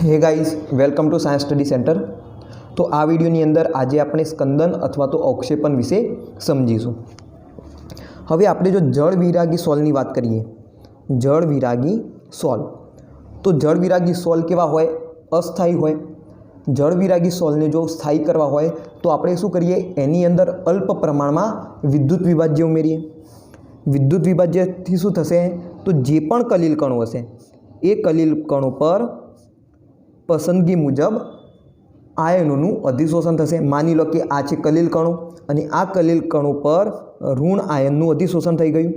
Hey guys, welcome to science study centre. तो आ वीडियोनी अंदर आज આપણે સ્કંદન અથવા તો અવક્ષેપણ વિશે સમજીશું। હવે આપણે જો જળ વિરાગી સોલની વાત કરીએ, જળ વિરાગી સોલ, તો જળ વિરાગી સોલ કેવા હોય? અસ્થાયી હોય। જળ વિરાગી સોલને જો સ્થાયી કરવા હોય તો આપણે શું કરીએ? એની અંદર અલ્પ પ્રમાણમાં વિદ્યુત વિભાજ્ય ઉમેરીએ। વિદ્યુત વિભાજ્યથી શું થશે? તો જે પણ કલીલ કણો હશે એ કલીલ કણો પર પસંદગી મુજબ આયનોનું અધિશોષણ થશે। માની લો કે આ છે કલીલ કણો અને આ કલીલ કણો પર ઋણ આયનનું અધિશોષણ થઈ ગયું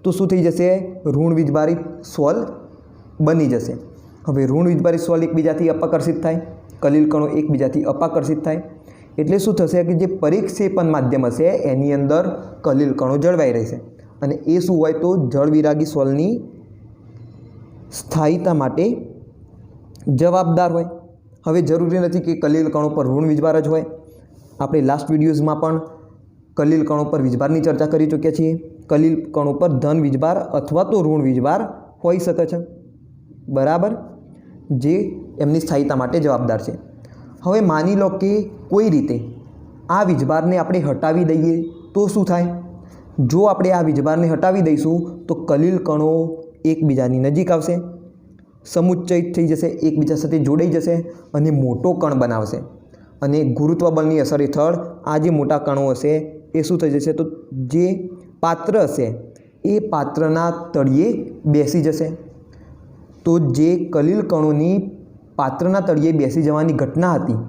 તો શું થઈ જશે? ઋણ વીજભારિત સોલ બની જશે। હવે ઋણ વીજભારિત સોલ એકબીજાથી અપાકર્ષિત થાય, કલીલ કણો એકબીજાથી અપાકર્ષિત થાય એટલે શું થશે કે જે પરિક્ષેપણ માધ્યમ હશે એની અંદર કલીલ કણો જળવાઈ રહેશે અને એ શું હોય? તો જળ વિરાગી સોલની સ્થાયીતા માટે જવાબદાર હોય। હવે જરૂરી નથી કે કલીલ કણો પર ઋણ વીજભાર જ હોય। આપણે લાસ્ટ વિડીયોઝમાં પણ કલીલ કણો પર વીજભારની ચર્ચા કરી ચૂક્યા છીએ। કલીલ કણો પર ધન વીજભાર અથવા તો ઋણ વીજભાર હોઈ શકે છે, બરાબર, જે એમની સ્થાયીતા માટે જવાબદાર છે। હવે માની લો કે કોઈ રીતે આ વીજભારને આપણે હટાવી દઈએ તો શું થાય? જો આપણે આ વીજભારને હટાવી દઈશું તો કલીલ કણો એકબીજાની નજીક આવશે, સમુચ્ચયિત થઈ જશે, એકબીજા સાથે જોડાઈ જશે અને મોટો કણ બનાવશે અને ગુરુત્વ બળની અસર હેઠળ આ જે મોટા કણો હશે એ શું થઈ જશે? તો જે પાત્ર હશે એ પાત્રના તળિયે બેસી જશે। તો જે કલીલ કણોની પાત્રના તળિયે બેસી જવાની ઘટના હતી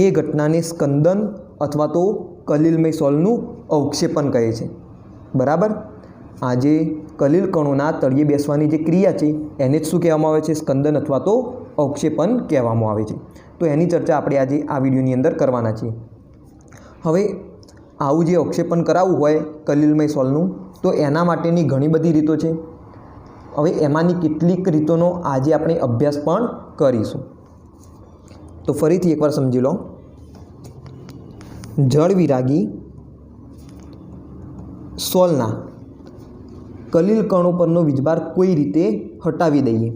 એ ઘટનાને સ્કંદન અથવા તો કલીલમય સોલનું અવક્ષેપણ કહે છે, બરાબર। આ જે કલીલ કણોના તળિયે બેસવાની જે ક્રિયા છે એને જ શું કહેવામાં આવે છે? સ્કંદન અથવા તો અવક્ષેપણ કહેવામાં આવે છે। તો એની ચર્ચા આપણે આજે આ વિડીયોની અંદર કરવાના છીએ। હવે આવું જે અવક્ષેપણ કરાવવું હોય કલીલમય સોલનું તો એના માટેની ઘણી બધી રીતો છે। હવે એમાંની કેટલીક રીતોનો આજે આપણે અભ્યાસ પણ કરીશું। તો ફરીથી એકવાર સમજી લો, જળ વિરાગી સોલના કલીલ કણો પરનો વીજભાર કોઈ રીતે હટાવી દઈએ।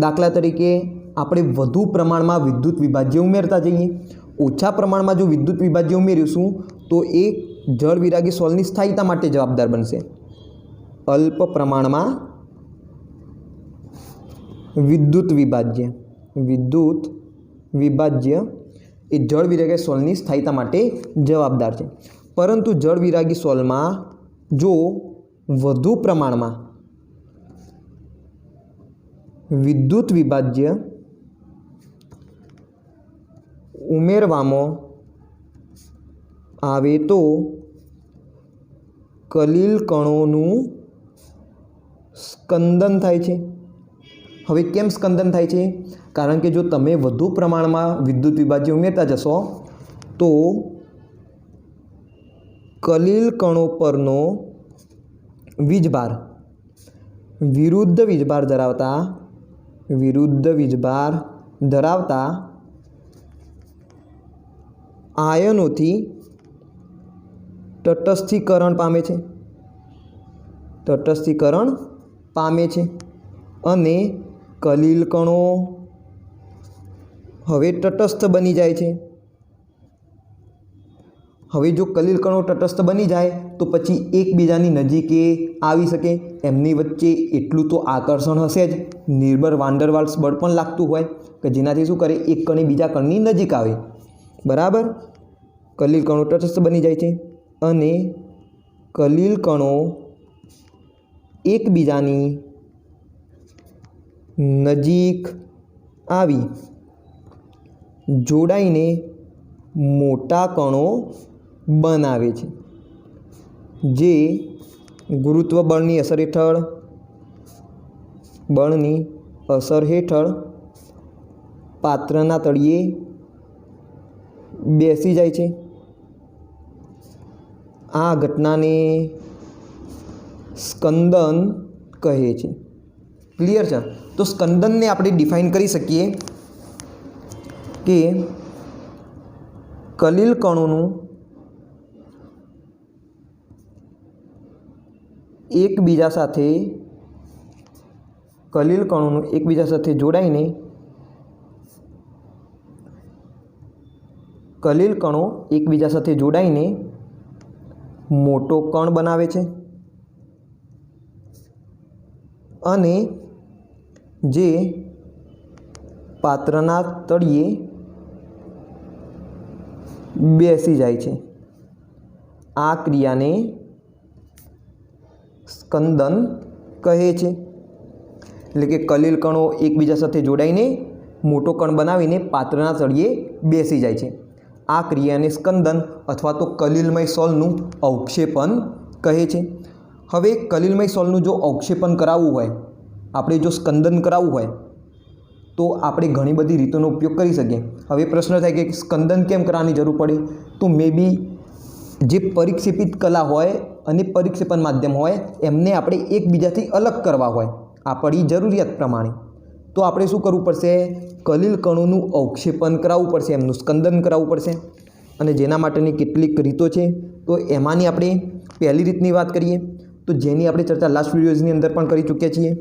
દાખલા તરીકે આપણે વધુ પ્રમાણમાં વિદ્યુત વિભાજ્ય ઉમેરતા જઈએ। ઓછા પ્રમાણમાં જો વિદ્યુત વિભાજ્ય ઉમેરીશું તો એ જળ વિરાગી સોલની સ્થાયીતા માટે જવાબદાર બનશે। અલ્પ પ્રમાણમાં વિદ્યુત વિભાજ્ય એ જળ વિરાગી સોલની સ્થાયીતા માટે જવાબદાર છે। પરંતુ જળ વિરાગી સોલમાં જો વધુ પ્રમાણમાં વિદ્યુત વિભાજ્ય ઉમેરવામાં આવે તો કલીલ કણોનું સ્કંદન થાય છે। હવે કેમ સ્કંદન થાય છે? કારણ કે જો તમે વધુ પ્રમાણમાં વિદ્યુત વિભાજ્ય ઉમેરતા જશો તો કલીલ કણો પરનો વીજભાર વિરુદ્ધ વીજભાર ધરાવતા આયનોથી તટસ્થીકરણ પામે છે અને કલીલ કણો હવે તટસ્થ બની જાય છે। હવે જો કલીલ કણો તટસ્થ બની જાય તો પછી એકબીજાની નજીકે આવી શકે। એમની વચ્ચે એટલું તો આકર્ષણ હશે જ, નિર્બળ વાન ડર વાલ્સ બળ પણ લાગતું હોય કે જેનાથી શું કરે? એક કણ બીજા કણની નજીક આવે, બરાબર। કલીલ કણો તટસ્થ બની જાય છે અને કલીલ કણો એકબીજાની નજીક આવી જોડાઈને મોટા કણો બનાવે છે જે ગુરુત્વ બળની અસર હેઠળ પાત્રના તળિયે બેસી જાય છે। આ ઘટનાને સ્કંદન કહે છે। ક્લિયર છે? તો સ્કંદનને આપણે ડિફાઇન કરી શકીએ કે કલીલ કણોનું એકબીજા સાથે જોડાઈને કલીલ કણો એકબીજા સાથે જોડાઈને મોટો કણ બનાવે છે અને જે પાત્રના તળિયે બેસી જાય છે. આ ક્રિયાને સ્કંદન કહે છે. એટલે કે કલીલ કણો એકબીજા સાથે જોડાઈને મોટો કણ બનાવીને પાત્રના તળિયે બેસી જાય છે. આ ક્રિયાને સ્કંદન અથવા તો કલીલમય સોલનું અવક્ષેપન કહે છે. હવે કલીલમય સોલનું જો અવક્ષેપન કરાવવું હોય, આપણે જો સ્કંદન કરાવવું હોય તો આપણે ઘણી બધી રીતોનો ઉપયોગ કરી શકીએ. હવે પ્રશ્ન થાય કે સ્કંદન કેમ કરવાની જરૂર પડે? તો મે બી જે પરિક્ષેપિત કલા હોય અને પરિક્ષેપણ માધ્યમ હોય એમને આપણે એકબીજાથી અલગ કરવા હોય આપણી જરૂરિયાત પ્રમાણે, તો આપણે શું કરવું પડશે? કલીલ કણોનું અવક્ષેપન કરાવવું પડશે, એમનું સ્કંદન કરાવવું પડશે. અને જેના માટેની કેટલીક રીતો છે. તો એમાંની આપણે પહેલી રીતની વાત કરીએ તો જેની આપણે ચર્ચા લાસ્ટ વિડીયોઝની અંદર પણ કરી ચૂક્યા છીએ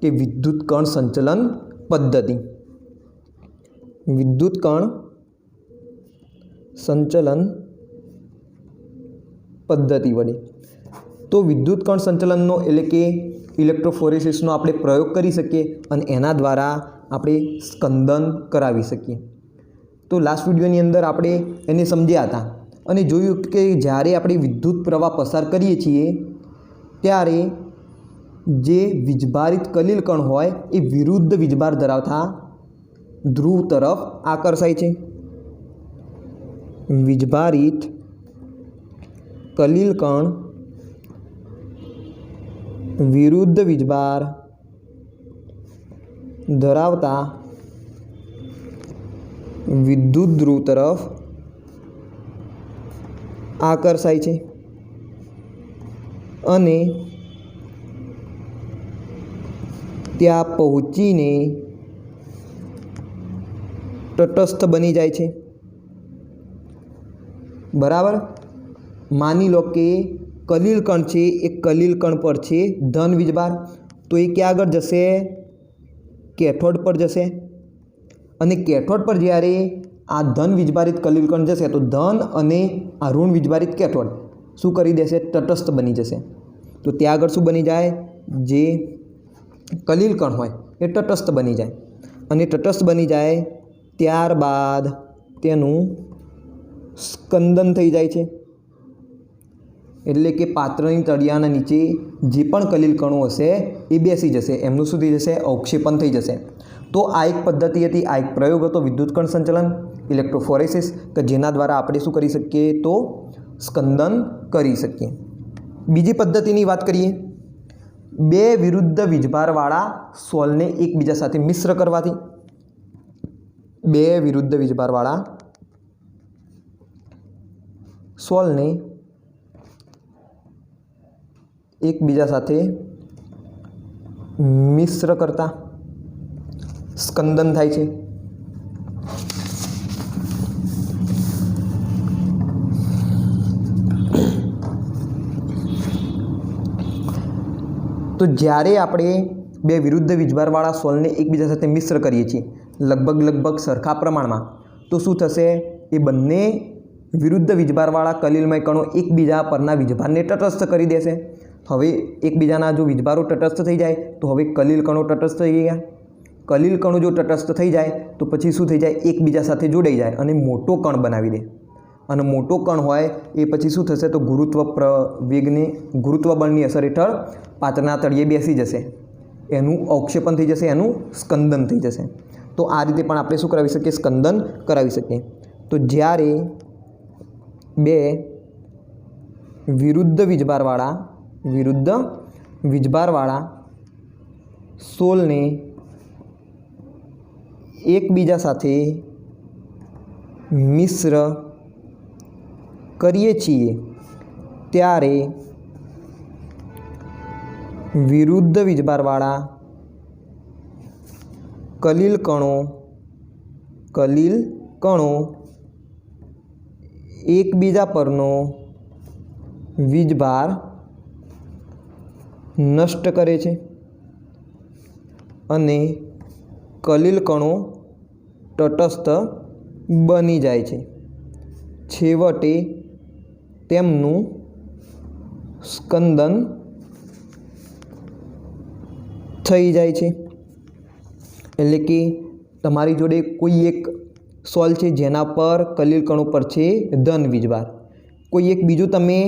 કે વિદ્યુત કણ સંચલન પદ્ધતિ. વિદ્યુત કણ સંચલન પદ્ધતિ વડે. તો વિદ્યુત કણ સંચલનનો એટલે કે ઇલેક્ટ્રોફોરેસિસનો આપણે પ્રયોગ કરી શકીએ અને એના દ્વારા આપણે સ્કંદન કરાવી શકીએ. તો લાસ્ટ વિડીયોની અંદર આપણે એને સમજ્યા હતા અને જોયું કે જ્યારે આપણે વિદ્યુત પ્રવાહ પસાર કરીએ છીએ ત્યારે જે વીજભારિત કલીલ કણ હોય એ વિરુદ્ધ વીજભાર ધરાવતા ધ્રુવ તરફ આકર્ષાય છે. વીજભારિત કલીલ કણ વિરુદ્ધ વીજભાર ધરાવતા વિદ્યુત ધ્રુવ તરફ આકર્ષાય છે અને ત્યાં પહોંચીને તટસ્થ બની જાય છે. બરાબર. માની લો કે કલીલ કણ છે એ કલીલ કણ પર છે ધન વીજભાર, તો એ ક્યાં આગળ જશે? કેથોડ પર જશે. અને કેથોડ પર જ્યારે આ ધન વીજભારિત કલીલ કણ જશે તો ધન અને આ ઋણ વીજભારિત કેથોડ શું કરી દેશે? તટસ્થ બની જશે. તો ત્યાં આગળ શું બની જાય? જે કલીલ કણ હોય એ તટસ્થ બની જાય અને તટસ્થ બની જાય ત્યારબાદ તેનું સ્કંદન થઈ જાય છે. એટલે કે પાત્રની તળિયાના નીચે જે પણ કલીલ કણો હશે એ બેસી જશે, એમનું શું થઈ જશે? અવક્ષેપન થઈ જશે. તો આ એક પદ્ધતિ હતી, આ એક પ્રયોગ હતો વિદ્યુત કણ સંચલન ઇલેક્ટ્રોફોરેસિસ, કે જેના દ્વારા આપણે શું કરી શકીએ? તો સ્કંદન કરી શકીએ. બીજી પદ્ધતિની વાત કરીએ. બે વિરુદ્ધ વીજભારવાળા સોલને એકબીજા સાથે મિશ્ર કરવાથી. બે વિરુદ્ધ વીજભારવાળા સોલને એકબીજા સાથે મિશ્ર કરતા સ્કંદન થાય છે. તો જ્યારે આપણે બે વિરુદ્ધ વીજભારવાળા સોલને એકબીજા સાથે મિશ્ર કરીએ છીએ લગભગ સરખા પ્રમાણમાં, તો શું થશે? એ બંને વિરુદ્ધ વીજભારવાળા કલીલમય કણો એકબીજા પરના વીજભારને તટસ્થ કરી દેશે. હવે એકબીજાના જો વીજભારો તટસ્થ થઈ જાય તો હવે કલીલ કણો તટસ્થ થઈ ગયા. કલીલ કણો જો તટસ્થ થઈ જાય તો પછી શું થઈ જાય? એકબીજા સાથે જોડાઈ જાય અને મોટો કણ બનાવી દે. અને મોટો કણ હોય એ પછી શું થશે? તો ગુરુત્વ બળની અસર હેઠળ પાત્રના તળિયે બેસી જશે, એનું અવક્ષેપન થઈ જશે, એનું સ્કંદન થઈ જશે. તો આ રીતે પણ આપણે શું કરાવી શકીએ? સ્કંદન કરાવી શકીએ. તો જ્યારે બે વિરુદ્ધ વીજભારવાળા સોલને એકબીજા સાથે મિશ્ર કરીએ છીએ ત્યારે વિરુદ્ધ વીજભારવાળા કલીલ કણો એકબીજા પરનો વીજભાર નષ્ટ કરે છે અને કલીલ કણો તટસ્થ બની જાય છે. છેવટે તેમનું સ્કંદન થઈ જાય છે। એટલે કે તમારી જોડે કોઈ એક સોલ છે જેના પર કલીલ કણો પર છે ધન વીજભાર, કોઈ એક બીજું તમે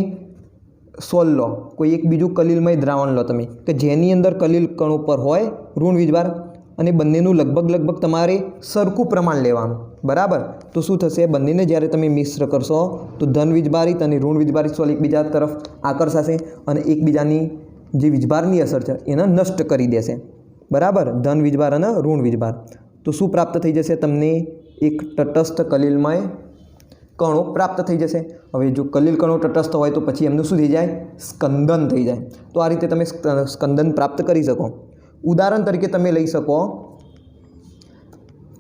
સોલ લો, કોઈ એક બીજું કલીલમય દ્રાવણ લો તમે કે જેની અંદર કલીલ કણો પર હોય ઋણ વીજભાર, અને બંનેનું લગભગ તમારે સરખું પ્રમાણ લેવાનું, બરાબર। તો શું થશે, બંનેને જ્યારે તમે મિશ્ર કરશો તો ધન વીજભારિત અને ઋણ વીજભારિત સોલ એકબીજા તરફ આકર્ષાશે અને એકબીજાની જે વીજભારની અસર છે એને નષ્ટ કરી દેશે, બરાબર। ધન વીજભાર અને ઋણ વીજભાર, તો શું પ્રાપ્ત થઈ જશે, તમને એક તટસ્થ કલીલમય કણો પ્રાપ્ત થઈ જશે। હવે જો કલીલ કણો તટસ્થ હોય તો પછી એમનું શું થઈ જાય, સ્કંદન થઈ જાય। તો આ રીતે તમે સ્કંદન પ્રાપ્ત કરી શકો। ઉદાહરણ તરીકે તમે લઈ શકો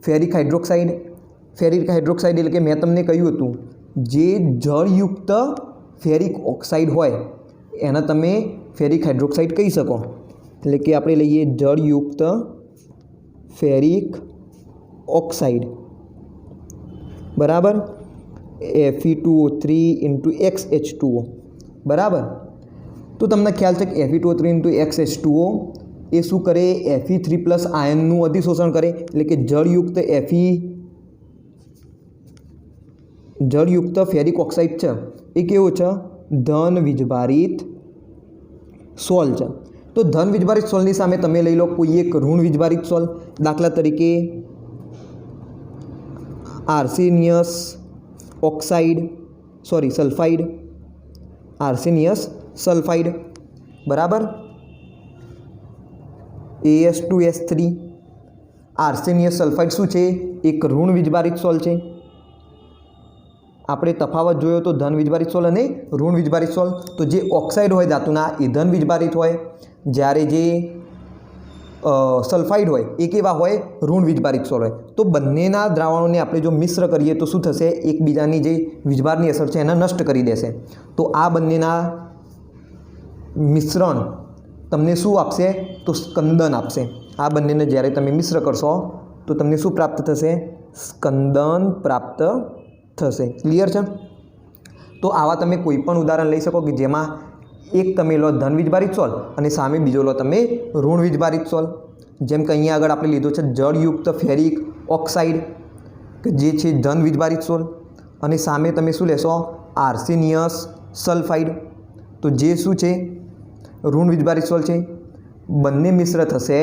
ફેરિક હાઇડ્રોક્સાઇડ। ફેરિક હાઇડ્રોક્સાઇડ એટલે કે મેં તમને કહ્યું હતું જે જળયુક્ત ફેરિક ઓક્સાઇડ હોય એને તમે ફેરિક હાઇડ્રોક્સાઇડ કહી શકો। એટલે કે આપણે લઈએ જળયુક્ત ફેરિક ઓક્સાઇડ, બરાબર, Fe2O3 × XH2O, બરાબર। તો તમને ખ્યાલ છે કે Fe2O3 × XH2O એ શું કરે, Fe3+ આયનનું અધિશોષણ કરે। એટલે કે જળયુક્ત ફેરિક ઓક્સાઇડ છે એ કેવો છે, ધન વીજભારિત સોલ છે। તો ધન વીજભારિત સોલની સામે તમે લઈ લો કોઈ એક ઋણ વીજભારિત સોલ, દાખલા તરીકે આર્સેનિયસ સલ્ફાઇડ, આર્સેનિયસ સલ્ફાઇડ, બરાબર, As2S3। આર્સેનિયસ સલ્ફાઇડ શું છે, એક ઋણ વીજભારિત સોલ છે। આપણે તફાવત જોયો તો ધન વીજભારિત સોલ અને ઋણ વીજભારિત સોલ। તો જે ઓક્સાઇડ હોય ધાતુના એ ધન વીજભારિત હોય, જ્યારે જે સલ્ફાઇડ હોય એ કેવા હોય, ઋણ વીજભારિત સોલ હોય। તો બંનેના દ્રાવણોને આપણે જો મિશ્ર કરીએ તો શું થશે, એકબીજાની જે વીજભારની અસર છે એને નષ્ટ કરી દેશે। તો આ બંનેના મિશ્રણ તમને શું આપશે, તો સ્કંદન આપશે। આ બંનેને જ્યારે તમે મિશ્ર કરશો તો તમને શું પ્રાપ્ત થશે, સ્કંદન પ્રાપ્ત થશે। ક્લિયર છે। તો આવા તમે કોઈ પણ ઉદાહરણ લઈ શકો કે જેમાં એક તમે લો ધન વીજભારિત સોલ અને સામે બીજો લો તમે ઋણ વીજભારિત સોલ। જેમ કે અહીંયા આગળ આપણે લીધો છે જળયુક્ત ફેરિક ઓક્સાઇડ કે જે છે ધન વીજભારિત સોલ, અને સામે તમે શું લેશો, આર્સેનિયસ સલ્ફાઇડ, તો જે શું છે, ઋણ વીજભારિત સોલ છે। બંને મિશ્ર થશે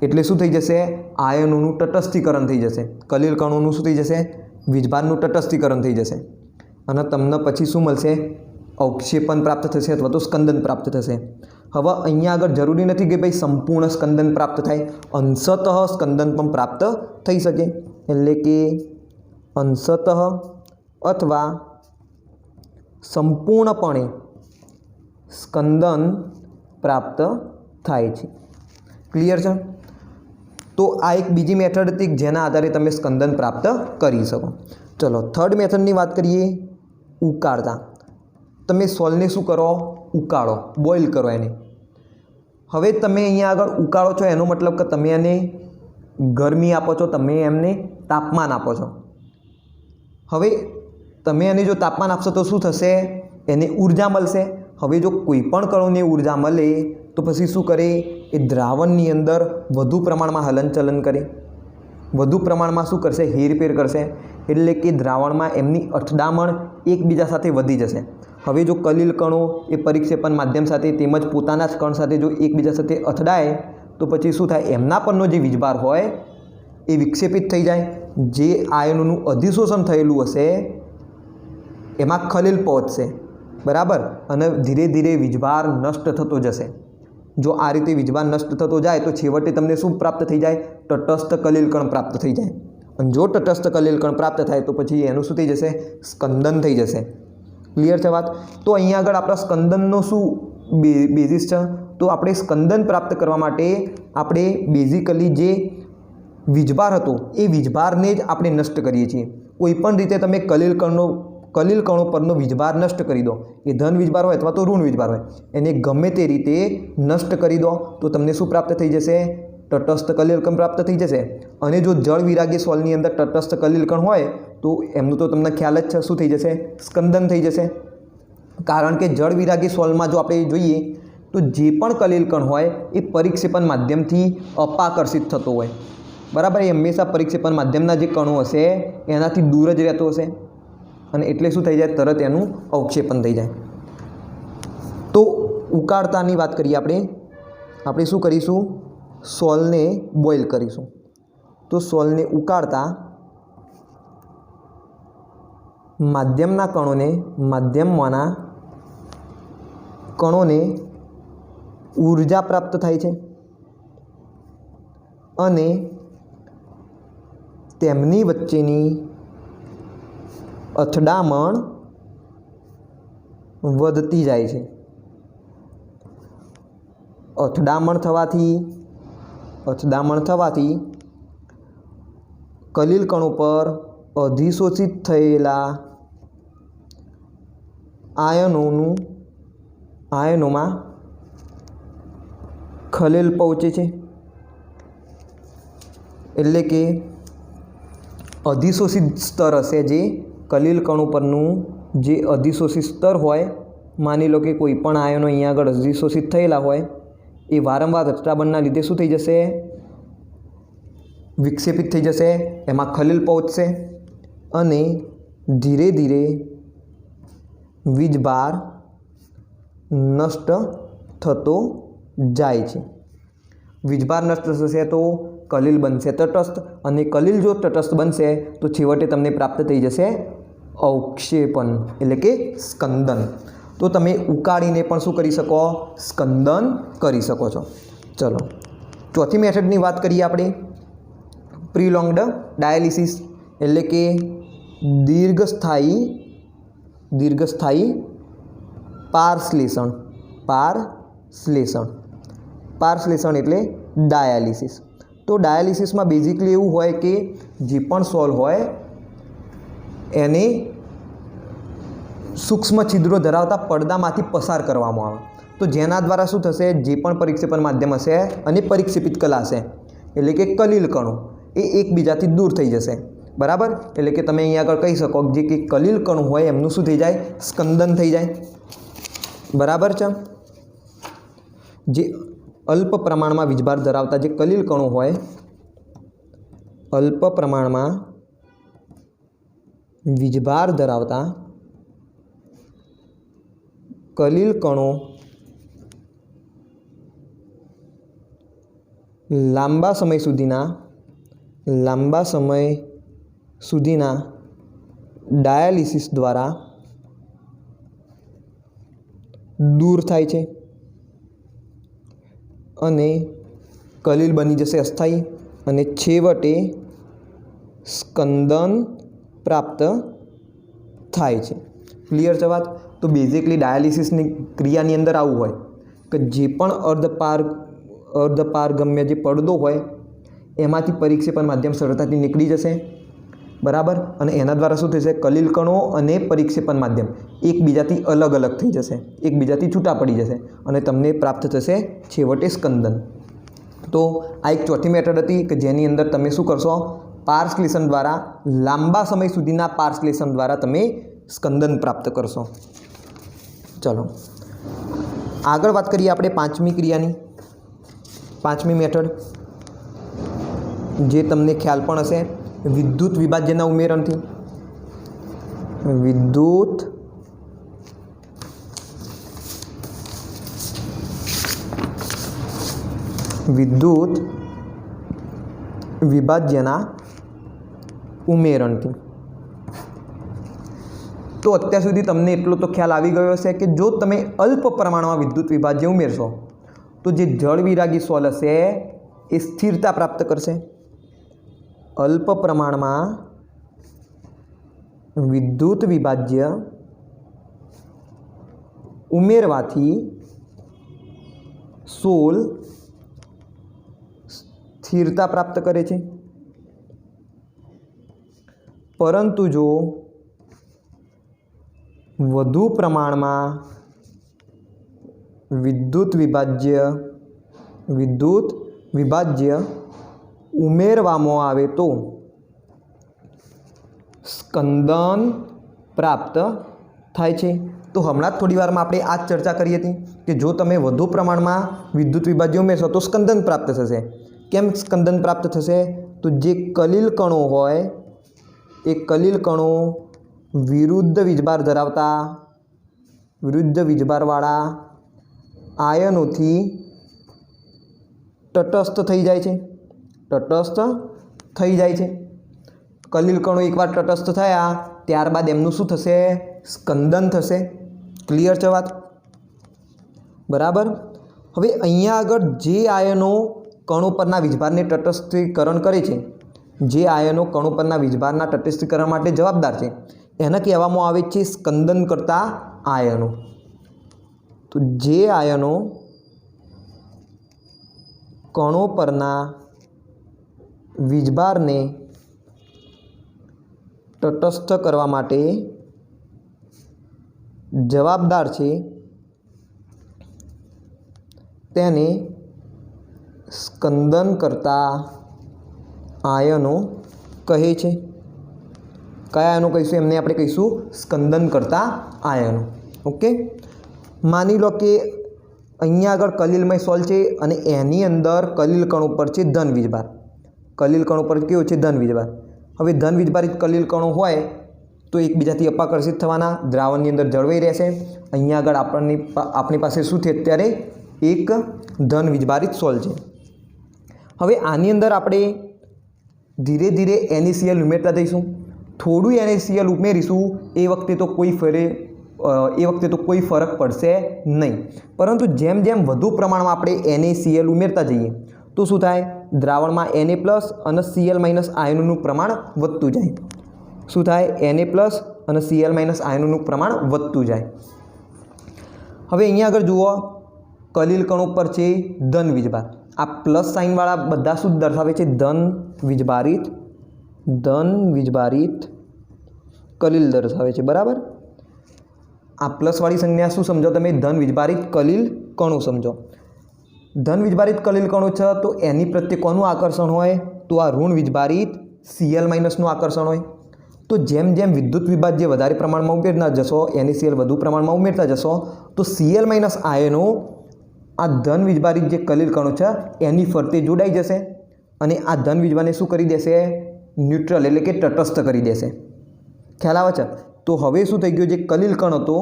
એટલે શું થઈ જશે, આયનોનું તટસ્થીકરણ થઈ જશે, કલીલ કણોનું શું થઈ જશે, વીજભારનું તટસ્થીકરણ થઈ જશે, અને તમને પછી શું મળશે, અવક્ષેપન પ્રાપ્ત થશે અથવા તો સ્કંદન પ્રાપ્ત થશે। હવે અહીંયા આગળ જરૂરી નથી કે ભાઈ સંપૂર્ણ સ્કંદન પ્રાપ્ત થાય, અંશતઃ સ્કંદન પણ પ્રાપ્ત થઈ શકે। એટલે કે અંશતઃ અથવા સંપૂર્ણપણે સ્કંદન પ્રાપ્ત થાય છે। ક્લિયર છે। તો આ એક બીજી મેથડ હતી જેના આધારે તમે સ્કંદન પ્રાપ્ત કરી શકો। ચલો થર્ડ મેથડની વાત કરીએ, ઉકાળતા। તમે સોલને શું કરો, ઉકાળો, બોઇલ કરો એને। હવે તમે અહીંયા આગળ ઉકાળો છો એનો મતલબ કે તમે એને ગરમી આપો છો, તમે એમને તાપમાન આપો છો। હવે તમે એને જો તાપમાન આપશો તો શું થશે, એને ઉર્જા મળશે। હવે જો કોઈ પણ કણોને ઉર્જા મળે તો પછી શું કરે, એ દ્રાવણની અંદર વધુ પ્રમાણમાં હલનચલન કરે, વધુ પ્રમાણમાં શું કરશે, હેરફેર કરશે। એટલે કે દ્રાવણમાં એમની અથડામણ એકબીજા સાથે વધી જશે। હવે જો કલીલ કણો એ પરિક્ષેપણ માધ્યમ સાથે તેમજ પોતાના જ કણ સાથે જો એકબીજા સાથે અથડાય તો પછી શું થાય, એમના પરનો જે વીજભાર હોય એ વિક્ષેપિત થઈ જાય। જે આયનોનું અધિશોષણ થયેલું હશે એમાં ખલેલ પહોંચશે, બરાબર, અને ધીરે ધીરે વીજભાર નષ્ટ થતો જશે। જો આ રીતે વીજભાર નષ્ટ થતો જાય તો છેવટે તમને શું પ્રાપ્ત થઈ જાય, તટસ્થ કલીલ કણ પ્રાપ્ત થઈ જાય। અને જો તટસ્થ કલીલ કણ પ્રાપ્ત થાય તો પછી એનું શું થઈ જશે, સ્કંદન થઈ જશે। ક્લિયર છે વાત। તો અહીંયા આગળ આપણા સ્કંદનનો શું બેઝિસ છે, તો આપણે સ્કંદન પ્રાપ્ત કરવા માટે આપણે બેઝિકલી જે વીજભાર હતો એ વીજભારને જ આપણે નષ્ટ કરીએ છીએ। કોઈપણ રીતે તમે કલીલ કણો પરનો વીજભાર નષ્ટ કરી દો, એ ધન વીજભાર હોય અથવા તો ઋણ વીજભાર હોય, એને ગમે તે રીતે નષ્ટ કરી દો તો તમને શું પ્રાપ્ત થઈ જશે, તટસ્થ કલીલ કણ પ્રાપ્ત થઈ જશે। અને જો જળ વિરાગી સોલની અંદર તટસ્થ કલીલ કણ હોય તો એમનું તો તમને ખ્યાલ જ છે, શું થઈ જશે? સ્કંદન થઈ જશે। કારણ કે જળ વિરાગી સોલમાં જો આપણે જોઈએ તો જે પણ કલીલ કણ હોય એ પરિક્ષેપણ માધ્યમથી અપાકર્ષિત થતો હોય, બરાબર। એ હંમેશા પરિક્ષેપણ માધ્યમના જે કણો હશે એનાથી દૂર જ રહેતો હશે, અને એટલે શું થઈ જાય? તરત એનું અવક્ષેપણ થઈ જાય। તો ઉકાળતાની વાત કરીએ આપણે શું કરીશું? સોલને બોઇલ કરીશું। તો સોલને ઉકાળતા માધ્યમના માધ્યમમાંના કણોને ઊર્જા પ્રાપ્ત થાય છે અને તેમની વચ્ચેની અથડામણ વધતી જાય છે। અથડામણ થવાથી કલીલ કણો પર અધિશોષિત થયેલા આયનોમાં ખલેલ પહોંચે છે। એટલે કે અધિશોષિત સ્તર હશે, જે કલીલ કણો પરનું જે અધિશોષિત સ્તર હોય, માની લો કે કોઈ પણ આયનો અહીંયા આગળ અધિશોષિત થયેલા હોય, એ વારંવાર અથડામણના લીધે શું થઈ જશે? વિક્ષેપિત થઈ જશે, એમાં ખલેલ પહોંચશે અને ધીરે ધીરે વીજભાર નષ્ટ થતો જાય છે। વીજભાર નષ્ટ થશે તો કલીલ બનશે તટસ્થ, અને કલીલ જો તટસ્થ બનશે તો છેવટે તમને પ્રાપ્ત થઈ જશે અવક્ષેપણ, એટલે કે સ્કંદન। તો તમે ઉકાળીને પણ શું કરી શકો? સ્કંદન કરી શકો છો। ચલો, ચોથી મેથડની વાત કરીએ આપણે, પ્રીલોંગ્ડ ડાયાલિસિસ, એટલે કે દીર્ઘસ્થાયી પારશ્લેષણ એટલે ડાયાલિસિસ। તો ડાયાલિસિસમાં બેઝિકલી એવું હોય કે જે પણ સોલ હોય એને સૂક્ષ્મ છિદ્રો ધરાવતા પડદામાંથી પસાર કરવામાં આવે, તો જેના દ્વારા શું થશે? જે પણ પરિક્ષેપણ માધ્યમ હશે અને પરિક્ષેપિત કલા હશે, એટલે કે કલીલ કણો, એ એકબીજાથી દૂર થઈ જશે, બરાબર। એટલે કે તમે અહીંયા આગળ કહી શકો જે કે કલીલ કણો હોય એમનું શું થઈ જાય? સ્કંદન થઈ જાય, બરાબર છે। જે અલ્પ પ્રમાણમાં વીજભાર ધરાવતા જે કલીલ કણો હોય, અલ્પ પ્રમાણમાં વીજભાર ધરાવતા કલીલ કણો લાંબા સમય સુધીના ડાયાલિસિસ દ્વારા દૂર થાય છે અને કલીલ બની જશે અસ્થાયી, અને છેવટે સ્કંદન પ્રાપ્ત થાય છે। ક્લિયર છે વાત? તો બેઝિકલી ડાયાલિસિસની ક્રિયાની અંદર આવું હોય કે જે પણ અર્ધપારગમ્ય જે પડદો હોય એમાંથી પરિક્ષેપણ માધ્યમ સરળતાથી નીકળી જશે, બરાબર। અને એના દ્વારા શું થશે? કલીલ કણો અને પરિક્ષેપણ માધ્યમ એકબીજાથી અલગ થઈ જશે, એકબીજાથી છૂટા પડી જશે, અને તમને પ્રાપ્ત થશે છેવટે સ્કંદન। તો આ એક ચોથી મેથડ હતી કે જેની અંદર તમે શું કરશો? પારશ્લેષણ દ્વારા, લાંબા સમય સુધીના પારશ્લેષણ દ્વારા તમે સ્કંદન પ્રાપ્ત કરશો। ચલો, આગળ વાત કરીએ આપણે પાંચમી ક્રિયાની, પાંચમી મેથડ, જે તમને ખ્યાલ પણ હશે, વિદ્યુત વિભાજ્યના ઉમેરણથી। વિદ્યુત વિભાજ્યના ઉમેરણથી। તો અત્યાર સુધી તમને એટલો તો ખ્યાલ આવી ગયો હશે કે જો તમે અલ્પ પ્રમાણમાં વિદ્યુત વિભાજ્ય ઉમેરશો તો જે જળ વિરાગી સોલ હશે એ સ્થિરતા પ્રાપ્ત કરશે। અલ્પ પ્રમાણમાં વિદ્યુત વિભાજ્ય ઉમેરવાથી સોલ સ્થિરતા પ્રાપ્ત કરે છે, પરંતુ જો વધુ પ્રમાણમાં વિદ્યુત વિભાજ્ય ઉમેરવામાં આવે તો સ્કંદન પ્રાપ્ત થાય છે। તો હમણાં જ થોડી વારમાં આપણે આ જ ચર્ચા કરી હતી કે જો તમે વધુ પ્રમાણમાં વિદ્યુત વિભાજ્ય ઉમેરશો તો સ્કંદન પ્રાપ્ત થશે। કેમ સ્કંદન પ્રાપ્ત થશે? તો જે કલીલ કણો હોય એ કલીલ કણો વિરુદ્ધ વીજભાર ધરાવતા વિરુદ્ધ વીજભારવાળા આયનોથી તટસ્થ થઈ જાય છે। તટસ્થ થઈ જાય છે। કલીલ કણો એકવાર તટસ્થ થયા ત્યારબાદ એમનું શું થશે? સ્કંદન થશે। ક્લિયર છે વાત? બરાબર। હવે અહીંયા આગળ જે આયનો કણો પરના વીજભારને તટસ્થીકરણ કરે છે, જે આયનો કણો પરના વીજભારના તટસ્થીકરણ માટે જવાબદાર છે, એને કહેવામાં આવે છે સ્કંદન કરતા આયનો। તો જે આયનો કણો પરના વીજભારને તટસ્થ કરવા માટે જવાબદાર છે તેને સ્કંદન કરતા આયનો કહે છે। કયા આયનો કહીશું? એમને આપણે કહીશું સ્કંદન કરતા આયનો। ઓકે, માની લો કે અહીંયા આગળ કલીલમય સોલ છે અને એની અંદર કલીલ કણો પર છે ધન વીજભાર। કલીલ કણો પર કેવો છે? ધન વીજભાર। હવે ધન વીજભારિત કલીલ કણો હોય તો એકબીજાથી અપાકર્ષિત થવાના, દ્રાવણની અંદર જળવાઈ રહેશે। અહીંયા આગળ આપણી પાસે શું છે? અત્યારે એક ધન વીજભારિત સોલ છે। હવે આની અંદર આપણે ધીરે ધીરે NaCl ઉમેરતા જઈશું। થોડું NaCl ઉમેરીશું એ વખતે તો કોઈ ફરક પડશે નહીં, પરંતુ જેમ જેમ વધુ પ્રમાણમાં આપણે NaCl ઉમેરતા જઈએ તો શું થાય? દ્રાવણમાં Na+ અને Cl- આયનોનું પ્રમાણ વધતું જાય। શું થાય? Na+ અને Cl- આયનોનું પ્રમાણ વધતું જાય। હવે અહીંયા આગળ જુઓ, કલીલ કણો પર છે ધન વીજભાર। આ પ્લસ સાઇનવાળા બધા શું દર્શાવે છે? ધન વિજભારિત કલીલ દર્શાવે છે। બરાબર? આ પ્લસવાળી સંજ્ઞા શું સમજો તમે? ધન વિજભારિત કલીલ કણો સમજો। ધન વિજભારિત કલીલ કણો છે તો એની પ્રત્યે કોનું આકર્ષણ હોય? તો આ ઋણ વિજભારિત Cl- નું આકર્ષણ હોય। તો જેમ જેમ વિદ્યુત વિભાજ્ય વધારે પ્રમાણમાં ઉમેરતા જશો, NaCl વધુ પ્રમાણમાં ઉમેરતા જશો તો Cl- આયનો આ ધન વિજભારિત જે કલીલ કણો છે એની ફરતે જોડાઈ જશે અને આ ધન વિજભારને શું કરી દેશે? ન્યુટ્રલ એટલે કે તટસ્થ કરી દેશે। ખ્યાલ આવે છે? તો હવે શું થઈ ગયું? જે કલીલ કણ હતો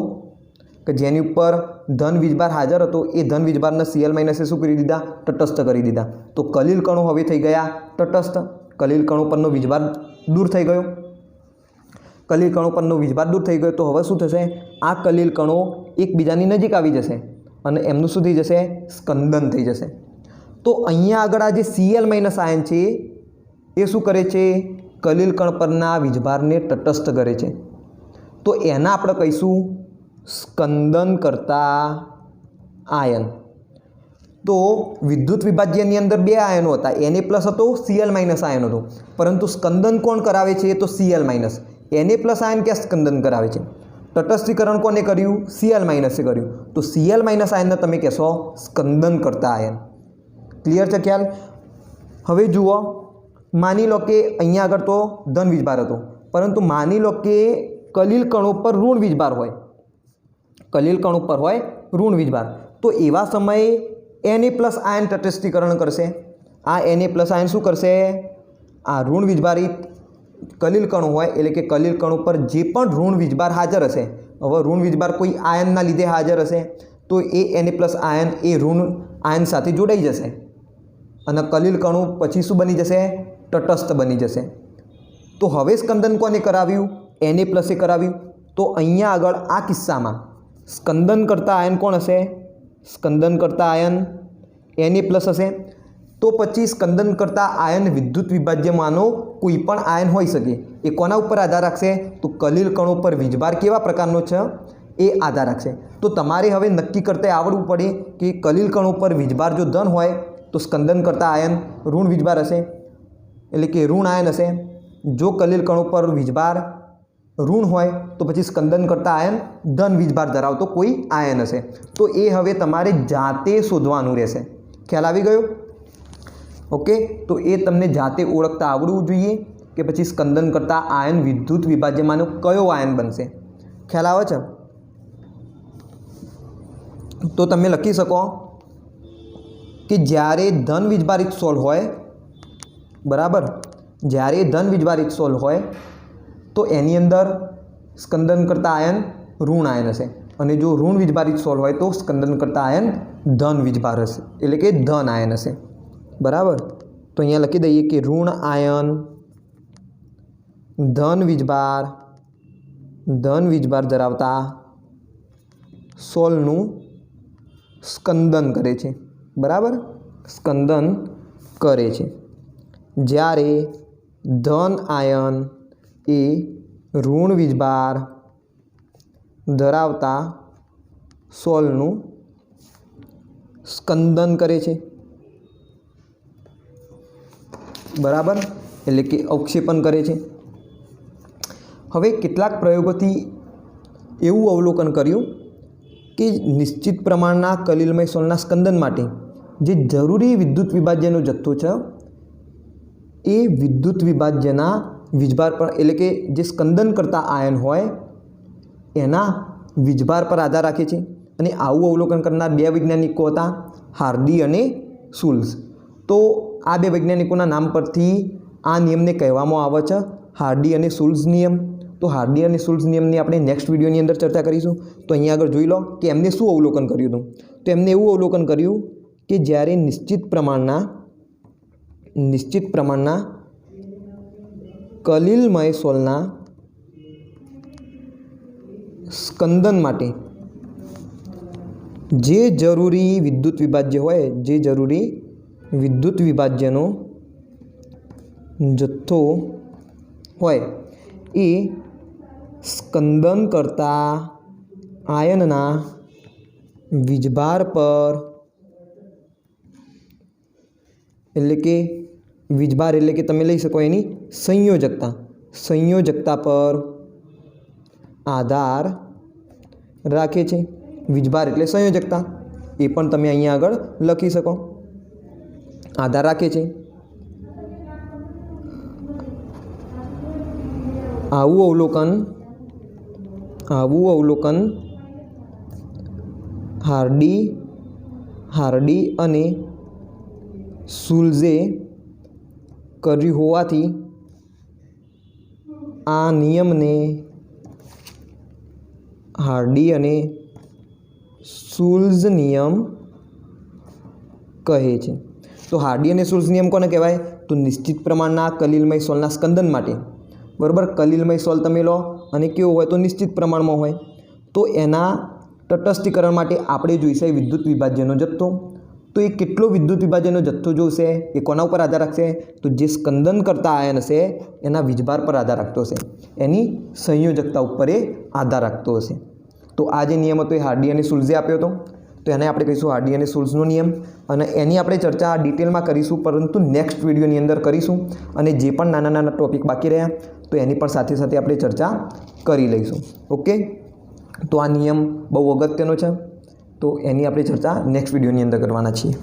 કે જેની ઉપર ધન વીજભાર હાજર હતો એ ધન વીજભારના Cl- શું કરી દીધા? તટસ્થ કરી દીધા। તો કલીલ કણો હવે થઈ ગયા તટસ્થ। કલીલ કણો પરનો વીજભાર દૂર થઈ ગયો। કલીલ કણો પરનો વીજભાર દૂર થઈ ગયો તો હવે શું થશે? આ કલીલ કણો એકબીજાની નજીક આવી જશે અને એમનું શું થઈ જશે? સ્કંદન થઈ જશે। તો અહીંયા આગળ આ જે Cl- આયન છે એ શું કરે છે? કલીલ કણ પરના વીજભારને તટસ્થ કરે છે। તો એના આપણે કહીશું સ્કંદન કરતા આયન। તો વિદ્યુત વિભાજ્યની અંદર બે આયનો હતા, Na+ હતો, Cl- આયન હતો, પરંતુ સ્કંદન કોણ કરાવે છે? તો Cl-. Na+ આયન ક્યાં સ્કંદન કરાવે છે? તટસ્થીકરણ કોને કર્યું? Cl- કર્યું। તો Cl- આયનને તમે કહેશો સ્કંદન કરતા આયન। ક્લિયર છે ખ્યાલ? હવે જુઓ, માની લો કે અહીંયા આગળ તો ધન વીજભાર હતો, પરંતુ માની લો કે કલીલ કણો પર ઋણ વીજભાર હોય, કલીલ કણો પર હોય ઋણ વીજભાર, તો એવા સમયે Na+ આયન તટસ્થીકરણ કરશે। આ Na+ આયન શું કરશે? આ ઋણ વીજભારિત કલીલ કણો હોય એટલે કે કલીલ કણો પર જે પણ ઋણ વીજભાર હાજર હશે, હવે ઋણ વીજભાર કોઈ આયનના લીધે હાજર હશે તો એ Na+ આયન એ ઋણ આયન સાથે જોડાઈ જશે અને કલીલ કણો પછી શું બની જશે? તટસ્થ બની જશે। તો હવે સ્કંદન કોને કરાવ્યું? Na+ કરાવ્યું। તો અહીંયા આગળ આ કિસ્સામાં સ્કંદન કરતા આયન કોણ હશે? સ્કંદન કરતા આયન Na+ હશે। તો પછી સ્કંદન કરતા આયન વિદ્યુત વિભાજ્યમાંનો કોઈ પણ આયન હોઈ શકે। એ કોના ઉપર આધાર રાખશે? તો કલીલ કણો પર વીજભાર કેવા પ્રકારનો છે એ આધાર રાખશે। તો તમારે હવે નક્કી કરતા આવડવું પડે કે કલીલ કણો પર વીજભાર જો ધન હોય તો સ્કંદન કરતા આયન ઋણ વીજભાર હશે એટલે કે ઋણ આયન હશે। જો કલીલ કણો પર વીજભાર ઋણ હોય તો પછી સ્કંદન કરતા આયન ધન વીજભાર ધરાવતો કોઈ આયન હશે। તો એ હવે તમારે જાતે શોધવાનું રહેશે। ખ્યાલ આવી ગયો? ઓકે, તો એ તમને જાતે ઓળખતા આવડવું જોઈએ। કે પછી સ્કંદન કરતા આયન વિદ્યુત વિભાજ્યમાંનો કયો આયન બનશે? ખ્યાલ આવે છે? તો તમે લખી શકો કે જ્યારે ધન વીજભારિત સોલ હોય, બરાબર, જ્યારે ધન વીજભારિત સોલ હોય તો એની અંદર સ્કંદન કરતા આયન ઋણ આયન હશે, અને જો ઋણ વીજભારિત સોલ હોય તો સ્કંદન કરતા આયન ધન વીજભાર હશે, એટલે કે ધન આયન હશે, બરાબર. તો અહીંયા લખી દઈએ કે ઋણ આયન ધન વીજભાર ધરાવતા સોલનું સ્કંદન કરે છે, બરાબર, સ્કંદન કરે છે. જ્યારે ધન આયન એ ઋણ વીજભાર ધરાવતા સોલનું સ્કંદન કરે છે, બરાબર, એટલે કે અવક્ષેપન કરે છે. હવે કેટલાક પ્રયોગોથી એવું અવલોકન કર્યું કે નિશ્ચિત પ્રમાણના કલિલમય સોલના સ્કંદન માટે જે જરૂરી વિદ્યુત વિભાજ્યનો જથ્થો છે એ વિદ્યુત વિભાજ્યના વીજભાર પર, એટલે કે જે સ્કંદન કરતા આયન હોય એના વીજભાર પર આધાર રાખે છે. અને આવું અવલોકન કરનાર બે વૈજ્ઞાનિકો હતા, હાર્ડી અને શુલ્ઝ. તો આ બે વૈજ્ઞાનિકોના નામ પરથી આ નિયમને કહેવામાં આવે છે હાર્ડી અને શુલ્ઝ નિયમ. તો હાર્ડી અને શુલ્ઝ નિયમની આપણે નેક્સ્ટ વિડીયોની અંદર ચર્ચા કરીશું. તો અહીંયા આગળ જોઈ લો કે એમને શું અવલોકન કર્યું હતું. તો એમને એવું અવલોકન કર્યું કે જ્યારે નિશ્ચિત પ્રમાણના કલિલમય સોલના સ્કંદન માટે જે જરૂરી વિદ્યુત વિભાજ્ય હોય, જે જરૂરી વિદ્યુત વિભાજ્યનો જથ્થો હોય એ સ્કંદન કરતા આયનના વીજભાર પર, એટલે કે વીજભાર એટલે કે તમે લઈ શકો એની સંયોજકતા પર આધાર રાખે છે. વીજભાર એટલે સંયોજકતા, એ પણ તમે અહીંયા આગળ લખી શકો, આધાર રાખે છે. આવું અવલોકન હાર્ડી અને શુલ્ઝે કર્યું હોવાથી આ નિયમને હાર્ડી અને શુલ્ઝ નિયમ કહે છે. તો હાર્ડી અને શુલ્ઝ નિયમ કોને કહેવાય? તો નિશ્ચિત પ્રમાણના કલિલમય સોલના સ્કંદન માટે, બરાબર, કલિલમય સોલ તમે લો અને કેવો હોય તો નિશ્ચિત પ્રમાણમાં હોય, તો એના તટસ્થીકરણ માટે આપણે જોઈશે વિદ્યુત વિભાજ્યનો જથ્થો. તો એ કેટલો વિદ્યુત વિભાજ્યનો જથ્થો જોશે? એ કોના ઉપર આધાર રાખશે? તો જે સ્કંદન કરતા આયન હશે એના વીજભાર પર આધાર રાખતો હશે, એની સંયોજકતા ઉપર એ આધાર રાખતો હશે. તો આ જે નિયમ હતો એ હાર્ડી અને શુલ્ઝે આપ્યો હતો. તો એને આપણે કહીશું હાર્ડી અને શુલ્ઝનો નિયમ, અને એની આપણે ચર્ચા ડિટેલમાં કરીશું, પરંતુ નેક્સ્ટ વિડીયોની અંદર કરીશું. અને જે પણ નાના નાના ટોપિક બાકી રહ્યા તો એની પણ સાથે સાથે આપણે ચર્ચા કરી લઈશું. ઓકે, તો આ નિયમ બહુ અગત્યનો છે, તો એની આપણે ચર્ચા નેક્સ્ટ વિડીયોની અંદર કરવાના છીએ.